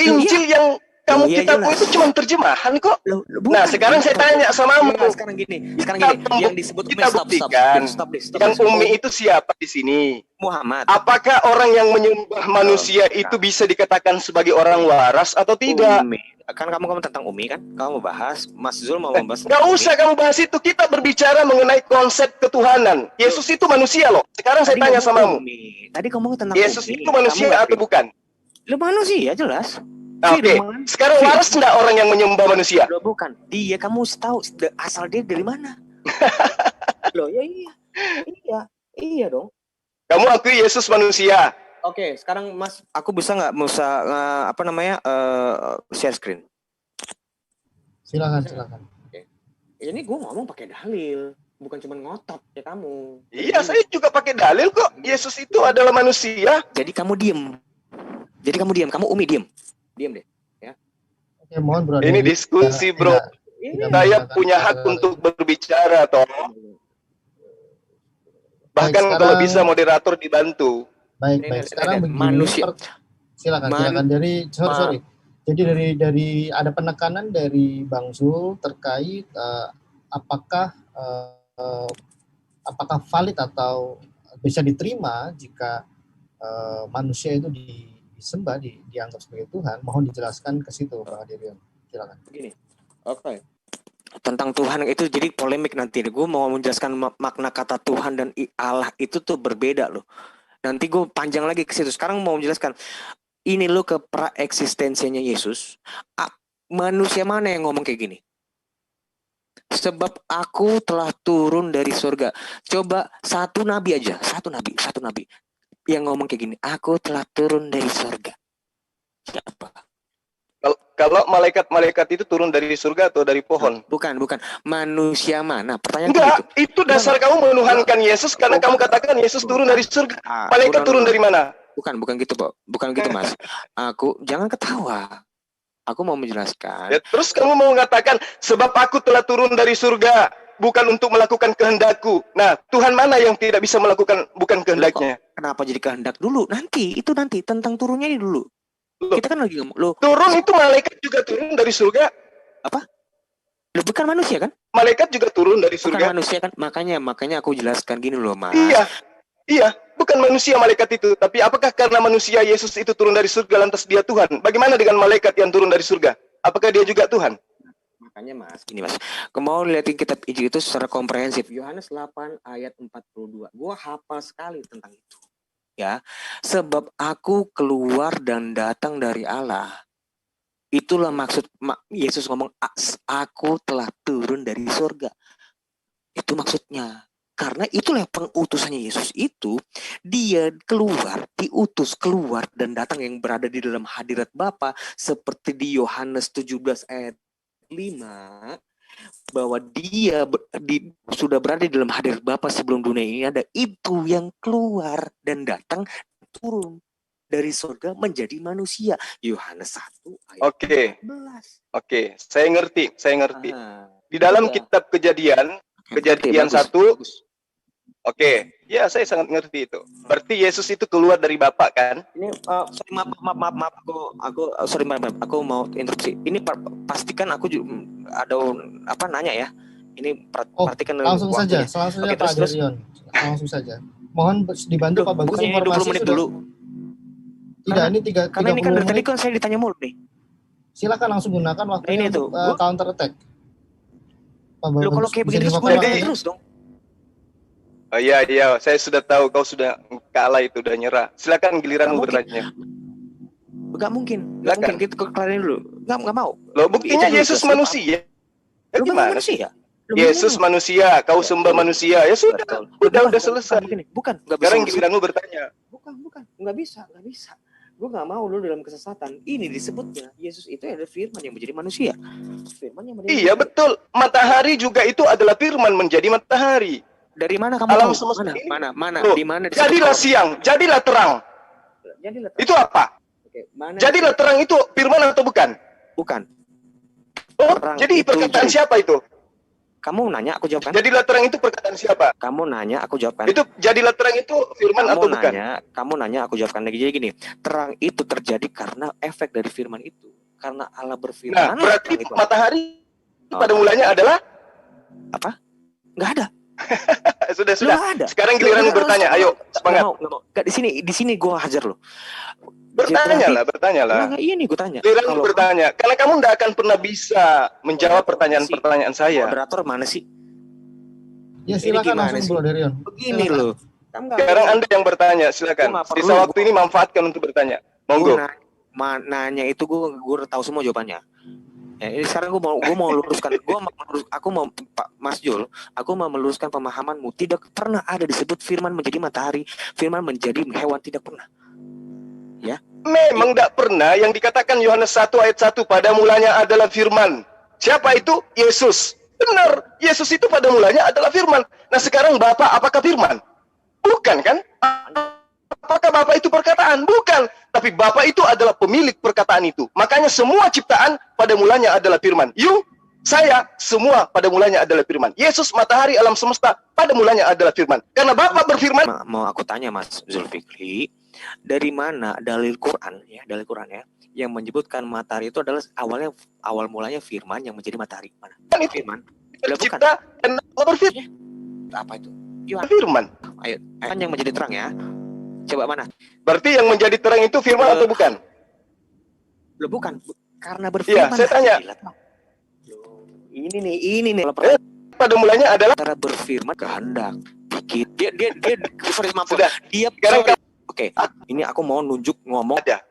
S3: Injil yang kamu kitabmu itu cuma terjemahan kok. Nah, sekarang saya tanya samamu.
S2: Sekarang gini, yang disebut
S3: kita buktikan. Yang Umi itu siapa di sini?
S2: Muhammad.
S3: Apakah orang yang menyembah manusia itu bisa dikatakan sebagai orang waras atau tidak?
S2: Kan kamu tentang Umi kan? Kamu bahas, Mas Zul mau membahas.
S3: Gak usah kamu bahas itu. Kita berbicara mengenai konsep ketuhanan. Yesus itu manusia loh. Sekarang saya tanya samamu.
S2: Tadi kamu tentang
S3: Yesus itu manusia atau bukan?
S2: Lu manusia jelas.
S3: Oke. Sekarang waras enggak orang yang menyembah manusia?
S2: Loh bukan. Dia kamu tahu asal dia dari mana? Loh ya iya dong.
S3: Kamu akui Yesus manusia.
S2: Oke, sekarang Mas, aku bisa nggak share screen?
S8: Silakan.
S2: Oke. Ini gue ngomong pakai dalil, bukan cuma ngotot ya kamu.
S3: Iya, saya juga pakai dalil kok. Yesus itu adalah manusia.
S2: Jadi kamu diem. Kamu Umi diem deh, ya.
S8: Oke, mohon bro.
S3: Ini diskusi bro. Saya punya hak untuk berbicara toh. Bahkan kalau bisa moderator dibantu.
S8: Baik. Sekarang begini, manusia. Silakan. Sorry. Jadi dari ada penekanan dari Bang Zul terkait apakah valid atau bisa diterima jika manusia itu disembah, dianggap sebagai Tuhan. Mohon dijelaskan ke situ, Pak Aderion. Silakan.
S2: Begini. Oke. Tentang Tuhan itu jadi polemik nanti. Gue mau menjelaskan makna kata Tuhan dan Allah itu tuh berbeda loh. Nanti gue panjang lagi ke situ. Sekarang mau menjelaskan. Ini lo ke praeksistensinya Yesus. Manusia mana yang ngomong kayak gini? Sebab aku telah turun dari surga. Coba satu nabi aja. Satu nabi. Yang ngomong kayak gini. Aku telah turun dari surga. Siapa?
S3: Kalau malaikat-malaikat itu turun dari surga atau dari pohon?
S2: Bukan. Manusia mana? Pertanyaan
S3: Enggak,
S2: gitu.
S3: itu dasar kamu menuhankan Yesus karena kamu katakan Yesus turun dari surga. Malaikat turun dari mana?
S2: Bukan gitu, Pak. Bukan gitu, Mas. Jangan ketawa. Aku mau menjelaskan.
S3: Ya, terus kamu mau mengatakan sebab aku telah turun dari surga bukan untuk melakukan kehendakku. Nah, Tuhan mana yang tidak bisa melakukan bukan kehendaknya?
S2: Kenapa jadi kehendak dulu? Nanti tentang turunnya ini dulu.
S3: Loh,
S2: kita kan lagi ngomong.
S3: Turun itu malaikat juga turun dari surga.
S2: Apa? Bukan manusia kan?
S3: Malaikat juga turun dari surga.
S2: Bukan manusia kan? Makanya aku jelaskan gini loh, Mas.
S3: Iya, bukan manusia malaikat itu. Tapi apakah karena manusia Yesus itu turun dari surga lantas dia Tuhan? Bagaimana dengan malaikat yang turun dari surga? Apakah dia juga Tuhan?
S2: Makanya Mas, gini Mas. Mau liatin kitab Injil itu secara komprehensif. Yohanes 8 ayat 42. Gua hafal sekali tentang itu. Ya, sebab aku keluar dan datang dari Allah. Itulah maksud Yesus ngomong, aku telah turun dari surga. Itu maksudnya. Karena itulah pengutusannya Yesus itu, dia diutus keluar dan datang yang berada di dalam hadirat Bapa, seperti di Yohanes 17 ayat 5, bahwa dia sudah berada di dalam hadirat Bapa sebelum dunia ini ada. Itu yang keluar dan datang turun dari surga menjadi manusia. Yohanes 1 ayat 14.
S3: Oke, saya ngerti. Di dalam kitab Kejadian 1. Oke, ya saya sangat ngerti itu. Berarti Yesus itu keluar dari Bapa kan?
S2: Ini maaf aku mau interupsi. Ini pastikan aku ada nanya ya. Ini perhatikan
S8: langsung saja Pak Adrian. Langsung saja. Mohon dibantu Pak Bagus informasi
S2: 20 menit dulu.
S8: Tidak, ini 30
S2: karena ini kan dari tadi
S8: menit.
S2: kan saya ditanya mulu nih.
S8: Silakan langsung gunakan waktunya untuk counter attack. Pak Bagus,
S2: kalau kayak begini terus dong.
S3: Oh iya, saya sudah tahu kau sudah kalah itu, udah nyerah. Silakan giliranmu bertanya.
S2: Enggak mungkin kita kelarin dulu. Enggak mau.
S3: Loh, buktinya Yesus manusia. Gimana sih? Yesus manusia, kau sembah manusia. Ya sudah, udah selesai.
S2: Bukan,
S3: sekarang giliranmu bertanya.
S2: Bukan, enggak bisa. Gue nggak mau lu dalam kesesatan. Ini disebutnya Yesus itu adalah firman yang menjadi manusia. Iya
S3: betul. Matahari juga itu adalah firman menjadi matahari.
S2: Dari mana kamu
S3: alam
S2: tahu?
S3: Semesta ini?
S2: Mana?
S3: Loh,
S2: di mana?
S3: Jadilah siang, jadilah terang. Itu apa? Jadilah terang itu firman atau bukan?
S2: Bukan.
S3: Oh, jadi perkataan siapa itu?
S2: Kamu nanya, aku jawabkan.
S3: Jadilah terang itu perkataan siapa?
S2: Kamu nanya, aku jawabkan.
S3: Itu jadilah terang itu firman atau bukan?
S2: Kamu nanya, aku jawabkan lagi. Jadi gini, terang itu terjadi karena efek dari firman itu. Karena Allah berfirman.
S3: Nah, berarti matahari pada mulanya adalah
S2: apa? Nggak ada.
S3: sudah. Sekarang giliranmu bertanya. Ayo, semangat.
S2: Nggak, di sini gue hajar lo.
S3: Bertanyalah.
S2: Ini gue tanya.
S3: Giliranmu bertanya. Karena kamu tidak akan pernah bisa menjawab pertanyaan-pertanyaan saya.
S2: Moderator mana sih?
S8: Ya silakan langsung Bro Darion.
S2: Begini loh.
S3: Sekarang Anda yang bertanya, silakan. Sisa waktu ini manfaatkan untuk bertanya. Monggo.
S2: Nanya itu gue udah tahu semua jawabannya. Ya, ini sekarang gue mau luruskan, aku mau Pak Mas Jul, aku mau meluruskan pemahamanmu. Tidak pernah ada disebut firman menjadi matahari, firman menjadi hewan, tidak pernah. Ya.
S3: Memang tidak pernah. Yang dikatakan Yohanes 1 ayat 1 pada mulanya adalah firman. Siapa itu? Yesus. Benar, Yesus itu pada mulanya adalah firman. Nah sekarang Bapa apakah firman? Bukan kan? Apakah Bapa itu perkataan? Bukan. Tapi Bapa itu adalah pemilik perkataan itu. Makanya semua ciptaan pada mulanya adalah firman. You, saya, semua pada mulanya adalah firman. Yesus, matahari, alam semesta, pada mulanya adalah firman. Karena Bapa berfirman.
S2: Mau aku tanya Mas Zulfikri, dari mana dalil Quran ya, yang menyebutkan matahari itu adalah awal mulanya firman yang menjadi matahari? Mana? Firman.
S3: Tercipta dan berfirman.
S2: Apa itu?
S3: Firman.
S2: Ayo, yang menjadi terang ya. Coba mana?
S3: Berarti yang menjadi terang itu firman atau bukan?
S2: Bukan. Karena berfirman.
S3: Iya, saya tanya.
S2: Ini nih.
S3: Pada mulanya adalah
S2: cara berfirman kehendak. Dia
S3: sudah.
S2: Dia
S3: sekarang
S2: Oke. Ini aku mau nunjuk ngomong
S3: ada.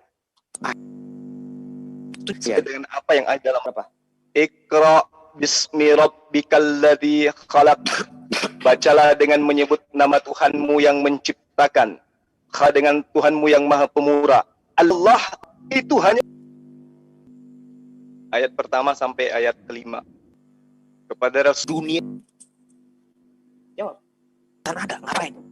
S2: Itu
S3: dengan apa yang ada dalam apa? Iqra bismi rabbikal ladzi khalaq. Bacalah dengan menyebut nama Tuhanmu yang menciptakan. Dengan Tuhanmu yang Maha Pemurah. Allah itu hanya ayat pertama sampai ayat kelima. Kepada Rasul
S2: dunia. Jawab. Kan ada, ngapain?